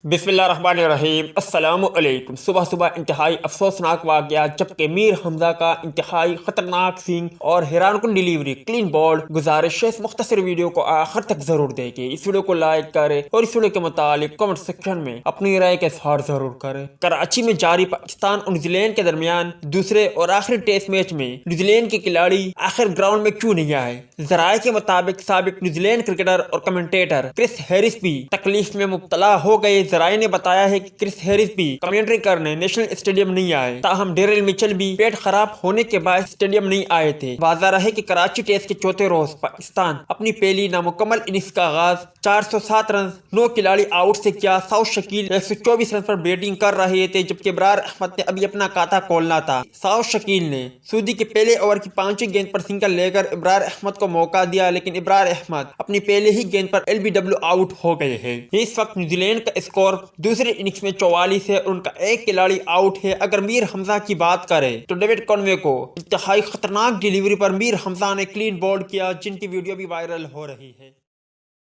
بسم اللہ الرحمن الرحیم۔ السلام علیکم۔ صبح صبح انتہائی افسوسناک واقعہ، جبکہ میر حمزہ کا انتہائی خطرناک سینگ اور حیران کن ڈیلیوری کلین بولڈ۔ گزارش ہے اس مختصر ویڈیو کو آخر تک ضرور دیکھیں، اس ویڈیو کو لائک کریں اور اس ویڈیو کے متعلق کمنٹ سیکشن میں اپنی رائے کا اظہار ضرور کریں۔ کراچی میں جاری پاکستان اور نیوزی لینڈ کے درمیان دوسرے اور آخری ٹیسٹ میچ میں نیوزی لینڈ کے کھلاڑی آخر گراؤنڈ میں کیوں نہیں آئے؟ ذرائع کے مطابق سابق نیوزی لینڈ کرکٹر اور کمنٹیٹر کرس ہیرس بھی تکلیف میں مبتلا ہو گئے۔ ذرائع نے بتایا ہے کہ کرس ہیرس بھی کمنٹری کرنے نیشنل اسٹیڈیم نہیں آئے، تاہم ڈیرل مچل بھی پیٹ خراب ہونے کے باعث اسٹیڈیم نہیں آئے تھے۔ واضح رہے کہ کراچی ٹیسٹ کے چوتھے روز پاکستان اپنی پہلی نامکمل اننگز کا آغاز 407 رنز 9 کھلاڑی آؤٹ سے کیا۔ ساؤتھ شکیل 124 رنز پر بیٹنگ کر رہے تھے، جبکہ ابرار احمد نے ابھی اپنا کھاتہ کھولنا تھا۔ ساؤتھ شکیل نے سعودی کے پہلے اوور کی 5ویں گیند پر سنگل لے کر ابرار احمد کو موقع دیا، لیکن ابرار احمد اپنی پہلے ہی گیند پر LBW آؤٹ ہو گئے ہیں۔ اس وقت نیوزی لینڈ کا اسکور دوسری اننگز میں 44 ہے اور ان کا ایک کھلاڑی آؤٹ ہے۔ اگر میر حمزہ کی بات کریں تو ڈیوڈ کنوے کو انتہائی خطرناک ڈیلیوری پر میر حمزہ نے کلین بولڈ کیا، جن کی ویڈیو بھی وائرل ہو رہی ہے۔